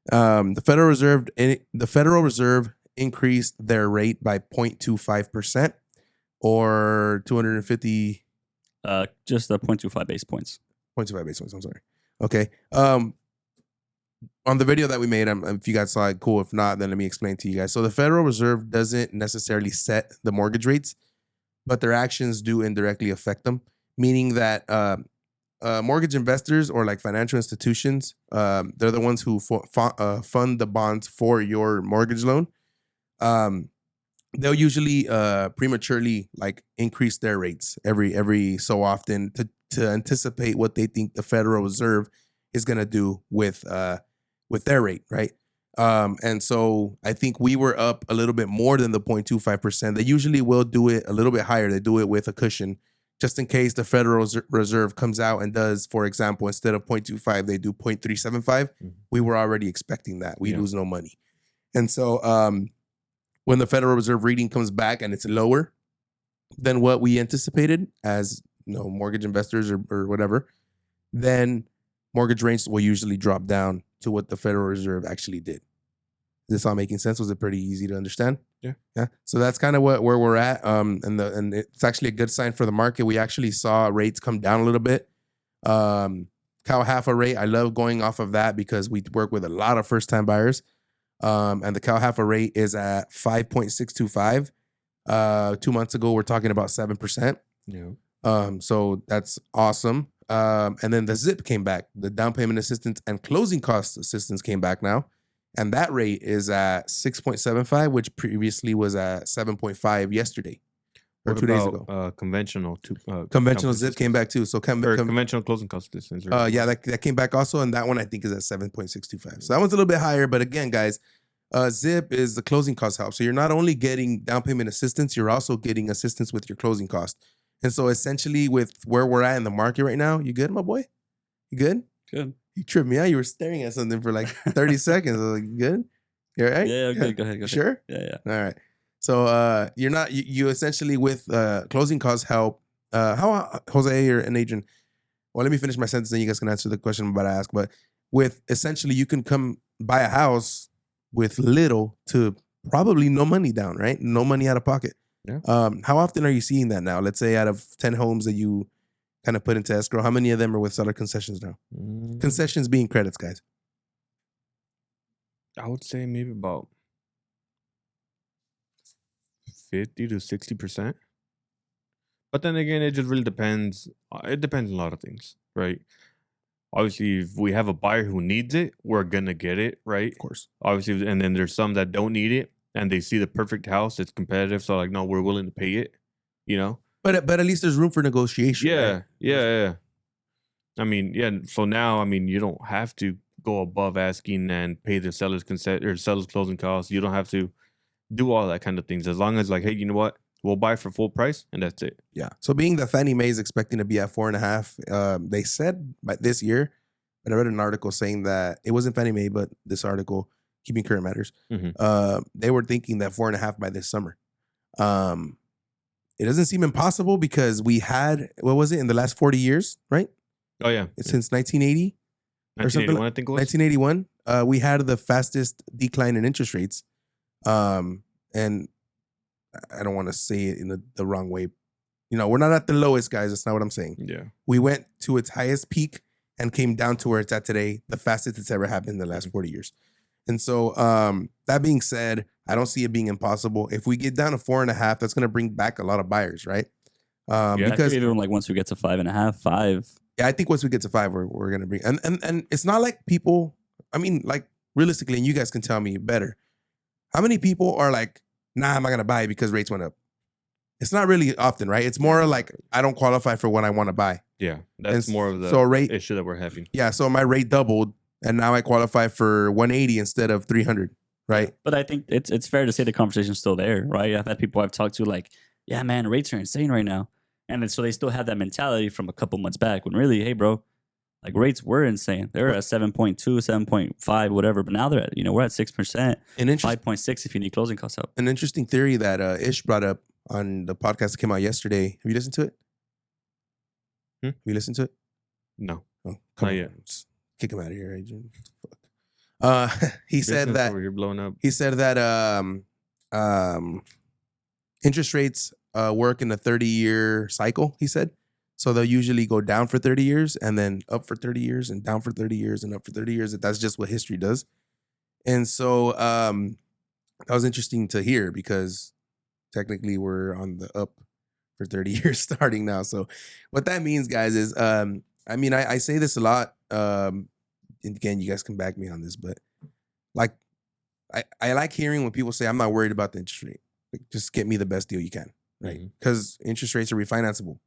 The Federal Reserve increased their rate by 0.25% or 250. Just 0.25 base points. 0.25 base points. I'm sorry. Okay. On the video that we made, if you guys saw it, cool. If not, then let me explain to you guys. So the Federal Reserve doesn't necessarily set the mortgage rates, but their actions do indirectly affect them, meaning that mortgage investors or like financial institutions, they're the ones who fund the bonds for your mortgage loan. They'll usually prematurely like increase their rates every so often to anticipate what they think the Federal Reserve is going to do with their rate, right? And so I think we were up a little bit more than the 0.25%. They usually will do it a little bit higher. They do it with a cushion just in case the Federal Reserve comes out and does, for example, instead of 0.25, they do 0.375. Mm-hmm. We were already expecting that. We lose no money. And so when the Federal Reserve reading comes back and it's lower than what we anticipated as mortgage investors or whatever, then mortgage rates will usually drop down to what the Federal Reserve actually did. Is this all making sense? Was it pretty easy to understand? Yeah. So that's kind of where we're at. And it's actually a good sign for the market. We actually saw rates come down a little bit. CalHFA rate, I love going off of that because we work with a lot of first-time buyers. And the CalHFA rate is at 5.625. 2 months ago, we're talking about 7%. Yeah. So that's awesome. And then the ZIP came back. The down payment assistance and closing cost assistance came back now. And that rate is at 6.75, which previously was at 7.5 yesterday or 2 days ago. Conventional ZIP came back too. So conventional closing cost assistance. Yeah, that came back also. And that one I think is at 7.625. So that one's a little bit higher. But again, guys, ZIP is the closing cost help. So you're not only getting down payment assistance, you're also getting assistance with your closing cost. And so essentially with where we're at in the market right now, you good, my boy? You good? Good. You tripped me out. You were staring at something for like 30 seconds. I was like, you good? You all right? Yeah, good. Go ahead. Sure? Yeah. All right. So you essentially with closing costs help. How Jose and Adrian, well, let me finish my sentence and you guys can answer the question I'm about to ask. But with essentially you can come buy a house with little to probably no money down, right? No money out of pocket. Yeah. How often are you seeing that now? Let's say out of 10 homes that you kind of put into escrow, how many of them are with seller concessions now? Concessions being credits, guys. I would say maybe about 50 to 60%. But then again, it just really depends. It depends on a lot of things, right? Obviously, if we have a buyer who needs it, we're gonna get it, right? Of course. Obviously, and then there's some that don't need it and they see the perfect house, it's competitive, so like, no, we're willing to pay it, But at least there's room for negotiation. Yeah, right? yeah. I mean, yeah. So now, I mean, you don't have to go above asking and pay the seller's consent or seller's closing costs. You don't have to do all that kind of things. As long as like, hey, you know what? We'll buy for full price, and that's it. Yeah. So being that Fannie Mae is expecting to be at 4.5, they said by this year, but I read an article saying that it wasn't Fannie Mae, but this article, Keeping Current Matters, they were thinking that 4.5 by this summer. It doesn't seem impossible because we had, what was it, in the last 40 years, right? Oh, yeah. Since 1980. or something. 1981, I think it was. 1981. We had the fastest decline in interest rates. And I don't want to say it in the wrong way. You know, we're not at the lowest, guys. That's not what I'm saying. Yeah. We went to its highest peak and came down to where it's at today, the fastest it's ever happened in the last 40 years. And so that being said, I don't see it being impossible. If we get down to 4.5, that's going to bring back a lot of buyers, right? Yeah, Because even like once we get to 5.5, 5. yeah, I think once we get to 5, we're going to bring, and it's not like people, I mean, like realistically, and you guys can tell me better. How many people are like, nah, I'm not going to buy it because rates went up? It's not really often, right? It's more like I don't qualify for what I want to buy. Yeah. That's And more of the so rate, issue that we're having. yeah. So my rate doubled, and now I qualify for 180 instead of 300, right? But I think it's fair to say the conversation's still there, right? I've had people I've talked to like, yeah, man, rates are insane right now. And then, so they still have that mentality from a couple months back when really, hey, bro, like rates were insane. They're at 7.2, 7.5, whatever. But now they're at, we're at 6%, An, 5.6 if you need closing costs up. an interesting theory that Ish brought up on the podcast that came out yesterday. Have you listened to it? Hmm? Have you listened to it? No. Oh, come Not on. yet. Just kick him out of here, Adrian. He said Business that over here blowing up. he said that interest rates work in a 30-year cycle, he said. So they'll usually go down for 30 years and then up for 30 years and down for 30 years and up for 30 years. That's just what history does. And so that was interesting to hear because technically we're on the up for 30 years starting now. So what that means, guys, is I mean, I say this a lot. And again, you guys can back me on this, but like I like hearing when people say, I'm not worried about the interest rate. Like, just get me the best deal you can, right? Mhm. Because interest rates are refinanceable.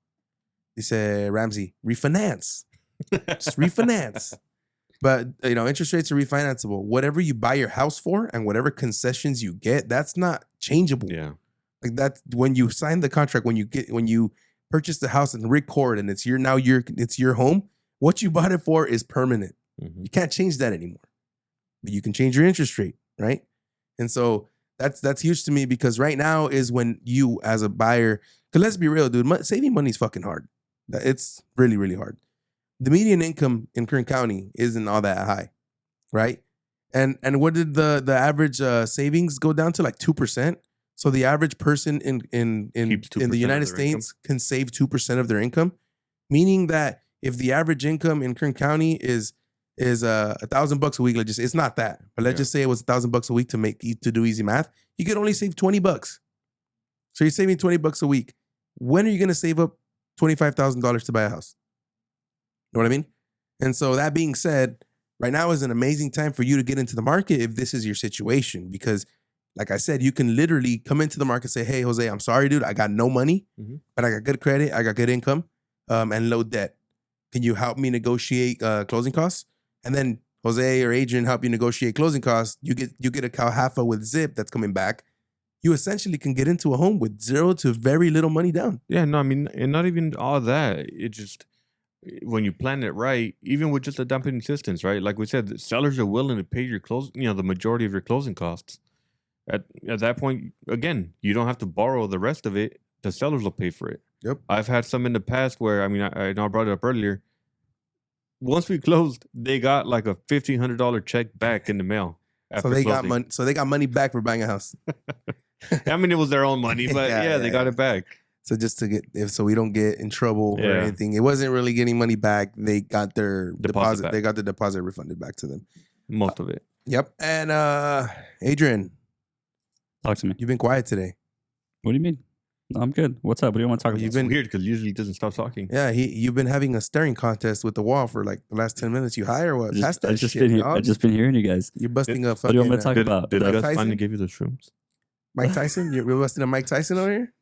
He said, Ramsey, refinance. Just refinance. But, interest rates are refinanceable. Whatever you buy your house for and whatever concessions you get, that's not changeable. Yeah. Like that, when you sign the contract, when you purchase the house and record and it's your home, what you bought it for is permanent. Mhm. You can't change that anymore. But you can change your interest rate, right? And so that's huge to me because right now is when you as a buyer, because let's be real, dude, saving money is fucking hard. It's really, really hard. The median income in Kern County isn't all that high, right? And what did the average savings go down to? Like 2%. So the average person in Keeps 2% the of United their income. States can save 2% of their income, meaning that if the average income in Kern County is $1,000 a week, let's just, it's not that, but let's Yeah. just say it was $1,000 a week to do easy math, you could only save $20. So you're saving $20 a week. When are you going to save up $25,000 to buy a house? You know what I mean? And so that being said, right now is an amazing time for you to get into the market if this is your situation, because like I said, you can literally come into the market and say, hey, Jose, I'm sorry, dude. I got no money, Mhm. but I got good credit. I got good income and low debt. Can you help me negotiate closing costs? And then Jose or Adrian help you negotiate closing costs. You get a Calhafa with Zip that's coming back. You essentially can get into a home with zero to very little money down. Yeah, no, I mean, and not even all that. It just, when you plan it right, even with just a down payment assistance, right? Like we said, the sellers are willing to pay your the majority of your closing costs. At that point, again, you don't have to borrow the rest of it. The sellers will pay for it. Yep. I've had some in the past where, I mean, I know I brought it up earlier. Once we closed, they got like a $1,500 check back in the mail. So after they got closing. money. So they got money back for buying a house. I mean, it was their own money, but Yeah, yeah, they yeah, got yeah. it back. So just so we don't get in trouble or Yeah. anything. It wasn't really getting money back. They got their Deposit deposit. back. They got the deposit refunded back to them. Most of it. Yep. And Adrian, Talk to me. you've been quiet today. What do you mean? No, I'm good. What's up? What do you want to talk Well, about? you've It's been- weird because usually he doesn't stop talking. Yeah, you've been having a staring contest with the wall for like the last 10 minutes. You high or what? Pass that I've just shit, been here. dog. I've just been hearing you guys. You're busting a What do fucking you want me to talk Did, about? did The- Gus Tyson? finally give you the shrooms? Mike Tyson. You're busting a Mike Tyson over here.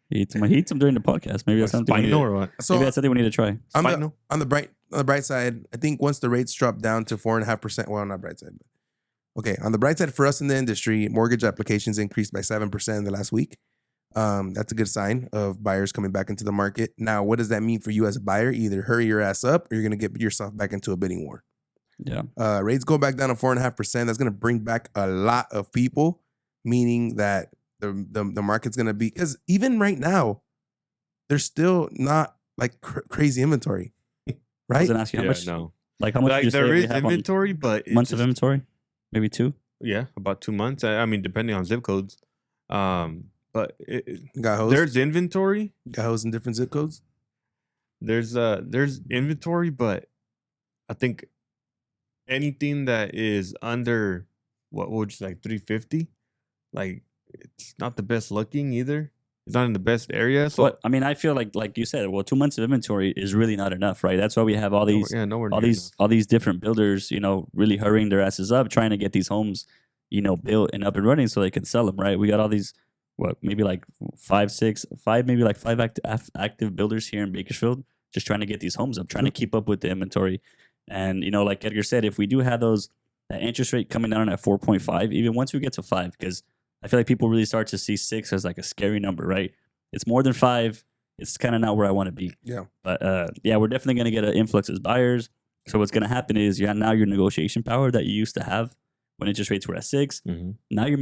He eats them during the podcast. Maybe that's something. We need Spinal to, or what? So maybe that's something we need to try. on the, Spinal? on the bright side, I think once the rates drop down to 4.5%, well, not bright side, but okay. On the bright side for us in the industry, mortgage applications increased by 7% in the last week. That's a good sign of buyers coming back into the market. Now, what does that mean for you as a buyer? Either hurry your ass up or you're going to get yourself back into a bidding war. Yeah. Rates go back down to 4.5%. That's going to bring back a lot of people, meaning that the market's going to be, because even right now, there's still not like crazy inventory. I was right? gonna ask you how Yeah, much. no. Like how much Like did you say there we is have on inventory, but it months of just- inventory? Maybe 2. Yeah, about 2 months. I mean, depending on zip codes. But Got hoes. there's inventory. Got hoes in different zip codes. There's inventory, but I think anything that is under what would you like 350, like it's not the best looking either. It's not in the best area. So But I mean, I feel like you said, well, 2 months of inventory is really not enough, right? That's why we have all these nowhere all near these all these different builders, really hurrying their asses up, trying to get these homes, built and up and running so they can sell them, right? We got all these, maybe like 5, 6, 5, maybe like 5 active builders here in Bakersfield, just trying to get these homes up, trying to keep up with the inventory. And like Edgar said, if we do have that interest rate coming down at 4.5, even once we get to 5, because I feel like people really start to see 6 as like a scary number, right? It's more than 5. It's kind of not where I want to be. Yeah. But yeah, we're definitely going to get an influx as buyers. So what's going to happen is now your negotiation power that you used to have when interest rates were at 6, now you're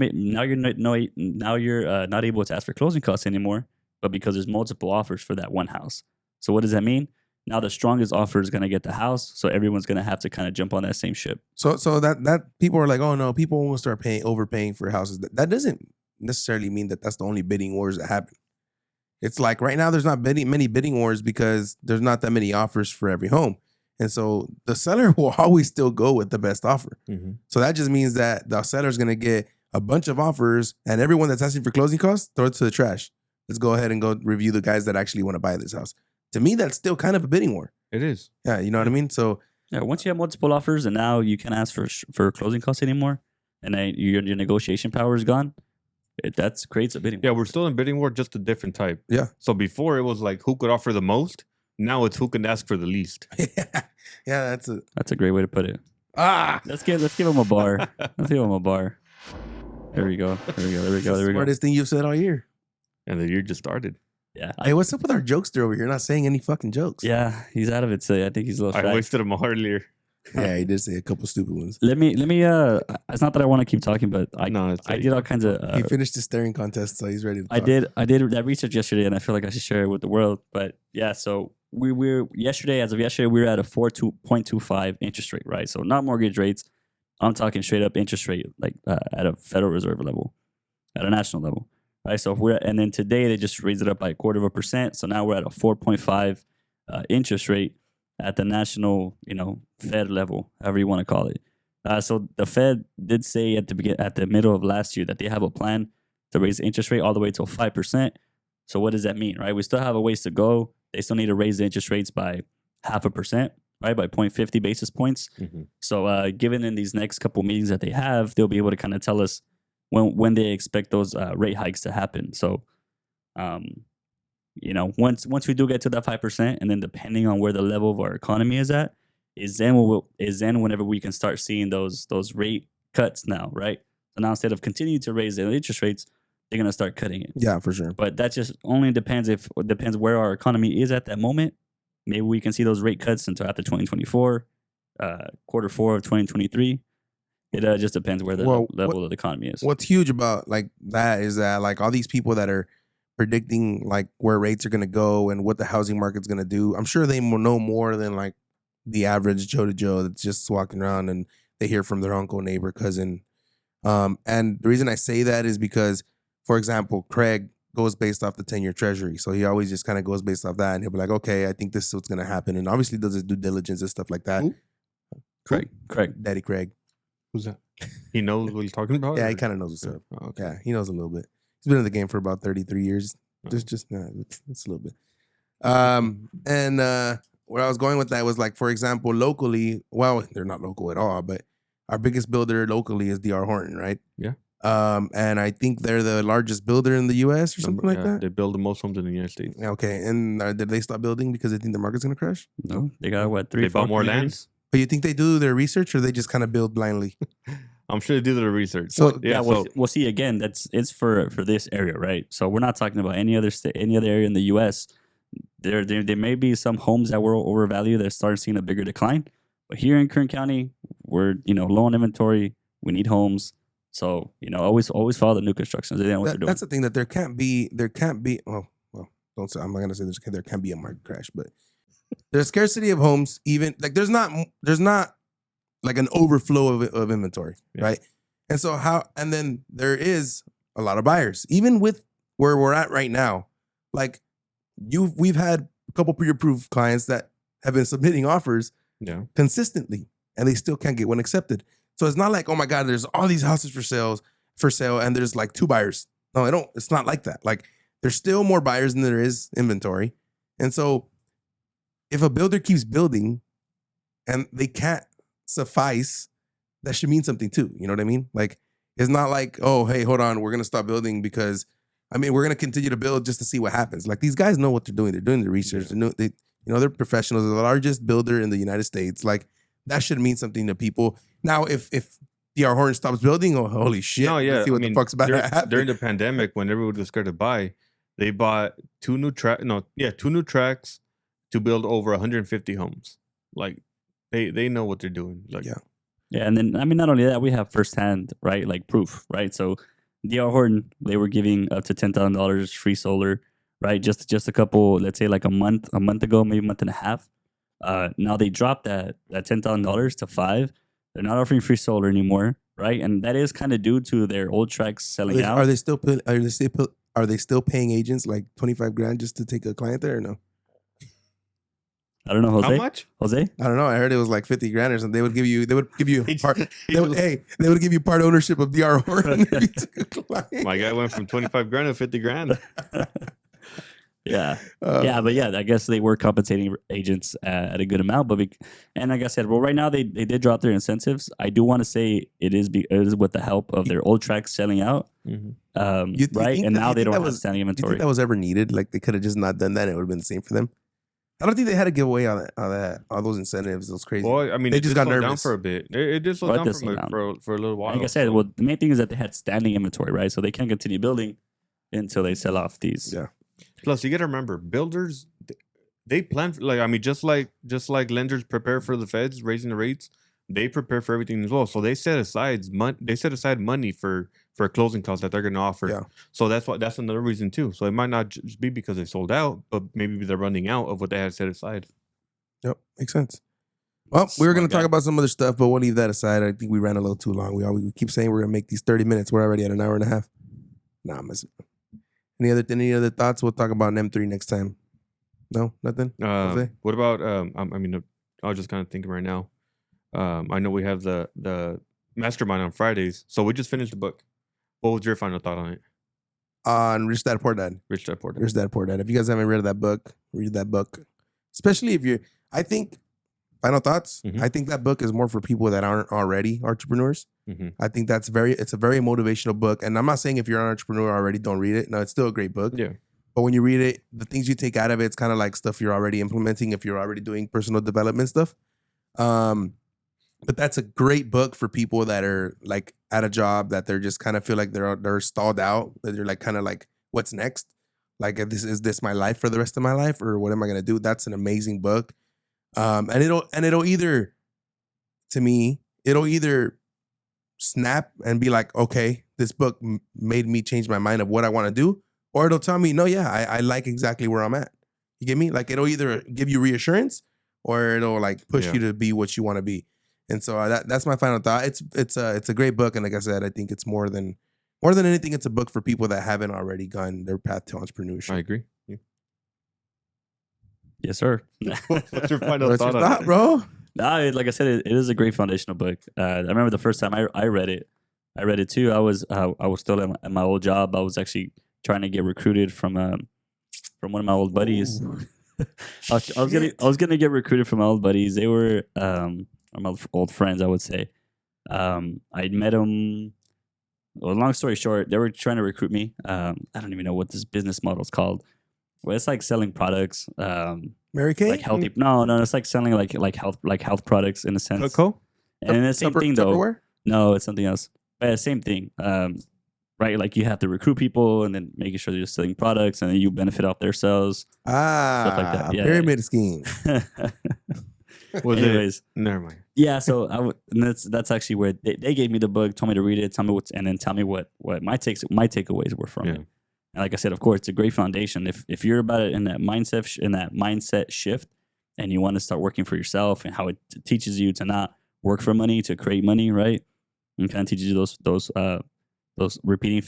not able to ask for closing costs anymore, but because there's multiple offers for that one house. So what does that mean? Now the strongest offer is going to get the house, so everyone's going to have to kind of jump on that same ship. So that people are like, oh no, people will start overpaying for houses. That doesn't necessarily mean that that's the only bidding wars that happen. It's like right now there's not many bidding wars because there's not that many offers for every home. And so the seller will always still go with the best offer. So that just means that the seller is going to get a bunch of offers and everyone that's asking for closing costs, throw it to the trash. Let's go ahead and go review the guys that actually want to buy this house. To me, that's still kind of a bidding war. It is. Yeah, you know what I mean? So Yeah, once you have multiple offers and now you can't ask for closing costs anymore, and then your negotiation power is gone, that creates a bidding war. Yeah, we're still in bidding war, just a different type. Yeah. So before it was like who could offer the most. Now it's who can ask for the least. yeah, That's a great way to put it. ah. Let's give him a bar. Let's give him a bar. There we go. There we go. Smartest thing you've said all year. And the year just started. Yeah. Hey, what's up with our jokester over here? Not saying any fucking jokes. Yeah, he's out of it today. I think he's a little I shy. wasted them earlier. Yeah, he did say a couple stupid ones. Let me it's not that I want to keep talking, but I did all kinds of He finished his staring contest, so he's ready to talk. I did that research yesterday, and I feel like I should share it with the world. But yeah, so we're yesterday, as of yesterday, we were at a 4.25 interest rate, right? So not mortgage rates. I'm talking straight up interest rate, like at a Federal Reserve level, at a national level, right? So and then today they just raised it up by 0.25%. So now we're at a 4.5 interest rate at the national, Fed level, however you want to call it. So the Fed did say at the middle of last year that they have a plan to raise the interest rate all the way to 5%. So what does that mean, right? We still have a ways to go. They still need to raise the interest rates by 0.5%, right? By 0.50 basis points. So given in these next couple meetings that they have, they'll be able to kind of tell us when they expect those rate hikes to happen. So, once we do get to that 5%, and then depending on where the level of our economy is at, is then whenever we can start seeing those rate cuts now, right? So now instead of continuing to raise the interest rates, they're gonna start cutting it. Yeah, for sure. But that just only depends where our economy is at that moment. Maybe we can see those rate cuts until after 2024, quarter 4 of 2023. It just depends where the level of the economy is. What's huge about like that is that like all these people that are predicting like where rates are going to go and what the housing market's going to do, I'm sure they know more than like the average Joe to Joe that's just walking around and they hear from their uncle, neighbor, cousin. And the reason I say that is because, for example, Craig goes based off the 10-year treasury. So he always just kind of goes based off that. And he'll be like, okay, I think this is what's going to happen. And obviously does his due diligence and stuff like that. Who? Craig. Daddy Craig. Who's that? He knows what he's talking about? Yeah, or- he kind of knows what's up. Oh, okay. Yeah, he knows a little bit. He's been in the game for about 33 years. It's a little bit. And where I was going with that was like, for example, locally, well, they're not local at all, but our biggest builder locally is D.R. Horton, right? Yeah. And I think they're the largest builder in the U.S. or something like that. They build the most homes in the United States. Okay, and did they stop building because they think the market's gonna crash? No, they got what, 3 They bought more communities? land? But you think they do their research or they just kind of build blindly? I'm sure they do their research. So- Yeah, so we'll see again. It's for this area, right? So we're not talking about any other area in the U.S. There may be some homes that were overvalued that start seeing a bigger decline, but here in Kern County, we're low on inventory. We need homes, so always follow the new constructions. They know what they're doing. That's the thing that there can't be. Well, don't say. I'm not gonna say there can't be a market crash, but There's scarcity of homes. Even like there's not like an overflow of inventory, Yeah. right? And so and then there is a lot of buyers, even with where we're at right now. Like we've had a couple pre-approved clients that have been submitting offers Yeah. consistently, and they still can't get one accepted. So it's not like, oh my God, there's all these houses for sale, and there's like 2 buyers. No, it's not like that. Like there's still more buyers than there is inventory. And so if a builder keeps building and they can't suffice, that should mean something too. You know what I mean? Like it's not like, oh, hey, hold on, we're gonna stop building because we're gonna continue to build just to see what happens. Like these guys know what they're doing. They're doing the research. They're professionals. They're the largest builder in the United States. Like that should mean something to people. Now, if D.R. Horton stops building, oh holy shit! No, yeah. Let's see what the fuck's about to happen. During the pandemic, when everyone was scared to buy, they bought 2 new tracks to build over 150 homes. Like they know what they're doing. Like Yeah. Yeah, and then not only that, we have firsthand, right, like proof, right? So D.R. Horton, they were giving up to $10,000 free solar, right? Just a couple, let's say like a month ago, maybe a month and a half. Now they dropped that $10,000 to $5,000. They're not offering free solar anymore, right? And that is kind of due to their old tracks selling out. Are they still paying agents like $25,000 just to take a client there or no? I don't know, Jose. how much? Jose? I don't know. I heard it was like $50,000 or something. They would give you part. He was- They would give you part ownership of D.R. Horton if you took a client. My guy went from 25 grand to 50 grand. Yeah. But I guess they were compensating agents at a good amount. And like I said, well, right now they did drop their incentives. I do want to say it is with the help of their old tracks selling out, Mhm. You right? think And that- now you they think don't that have was- standing Do you inventory. think that was ever needed? Like they could have just not done that. And it would have been the same for them. I don't think they had to give away all those incentives. Those crazy. Well, I mean, They it just did got slow down nervous. for a bit. It did slow Well, it down did slow down. for a little while. Like I said, well, the main thing is that they had standing inventory, right? So they can't continue building until they sell off these. Yeah. Plus, you got to remember, builders they plan for, just like lenders prepare for the feds raising the rates, they prepare for everything as well. So they set aside money for closing costs that they're going to offer. Yeah. So that's another reason too. So it might not just be because they sold out, but maybe they're running out of what they had set aside. Yep, makes sense. Well, we were going Smart to talk guy. about some other stuff, but we'll leave that aside. I think we ran a little too long. We keep saying we're going to make these 30 minutes. We're already at an hour and a half. Nah, I'm messing. Any other thoughts? We'll talk about an M3 next time. No, nothing. Jose? What about I was just kind of thinking right now. I know we have the mastermind on Fridays, so we just finished the book. What was your final thought on it? On Rich Dad Poor Dad. Rich Dad Poor Dad. Rich Dad Poor Dad. If you guys haven't read that book, read that book. Especially if I think, final thoughts. Mhm. I think that book is more for people that aren't already entrepreneurs. Mhm. I think it's a very motivational book. And I'm not saying if you're an entrepreneur already, don't read it. No, it's still a great book. Yeah. But when you read it, the things you take out of it, it's kind of like stuff you're already implementing if you're already doing personal development stuff. But that's a great book for people that are like at a job that they're just kind of feel like they're stalled out. That they're like kind of like, what's next? Like, is this my life for the rest of my life, or what am I gonna do? That's an amazing book. And it'll either, to me, it'll either snap and be like, okay, this book made me change my mind of what I want to do, or it'll tell me, no, yeah, I like exactly where I'm at. You get me? Like it'll either give you reassurance or it'll like push Yeah. you to be what you want to be. And so that's my final thought. It's a great book, and like I said, I think it's more than anything, it's a book for people that haven't already gone their path to entrepreneurship. I agree. Yeah. Yes, sir. What's your final What's your thought on thought, it? bro? No, like I said, it is a great foundational book. I remember the first time I read it. I read it too. I was still at my old job. I was actually trying to get recruited from one of my old buddies. I was gonna get recruited from my old buddies. They were my old friends, I would say. I'd met them. Well, long story short, they were trying to recruit me. I don't even know what this business model is called. Well, it's like selling products. Mary Kay? Like healthy. No, it's like selling like health products in a sense. Cutco? And the same thing though. Tupperware? No, it's something else. But same thing. Right? Like you have to recruit people and then making sure they're selling products and then you benefit off their sales. Ah, like that. Yeah. pyramid scheme. Was Anyways, it? Never mind. yeah. So and that's actually where they gave me the book, told me to read it, tell me and then tell me what my takeaways were from Yeah. it. And like I said, of course, it's a great foundation. If you're about it in that mindset shift, and you want to start working for yourself, and how it teaches you to not work for money, to create money, right? And kind of teaches you those repeating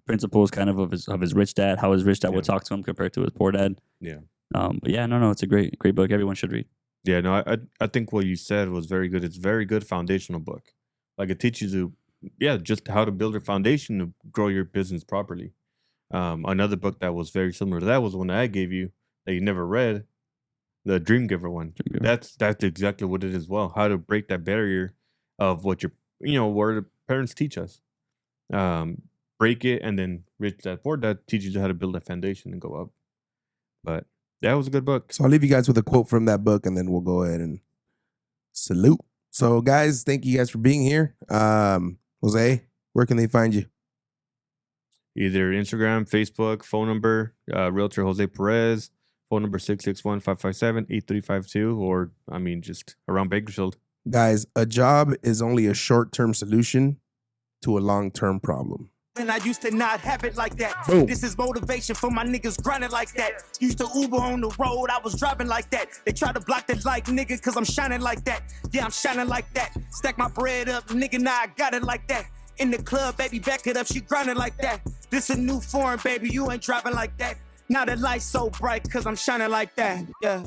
principles, kind of his rich dad, how his rich dad would talk to him compared to his poor dad. Yeah. But yeah, no, it's a great book. Everyone should read. Yeah, no, I think what you said was very good. It's a very good foundational book. Like it teaches you, just how to build a foundation to grow your business properly. Another book that was very similar to that was one that I gave you that you never read, the Dream Giver one. Dream Giver. That's exactly what it is. Well, how to break that barrier of what where the parents teach us. Break it, and then Rich Dad Poor Dad teaches you how to build a foundation and go up. But that was a good book. So I'll leave you guys with a quote from that book, and then we'll go ahead and salute. So, guys, thank you guys for being here. Jose, where can they find you? Either Instagram, Facebook, phone number, Realtor Jose Perez, phone number 661-557-8352, or, just around Bakersfield. Guys, a job is only a short-term solution to a long-term problem. And I used to not have it like that. Boom. This is motivation for my niggas grinding like that. Used to Uber on the road, I was driving like that. They try to block the light, nigga, cause I'm shining like that. Yeah, I'm shining like that. Stack my bread up, nigga, now I got it like that. In the club, baby, back it up, she grinding like that. This a new foreign, baby, you ain't driving like that. Now the light's so bright, cause I'm shining like that, yeah.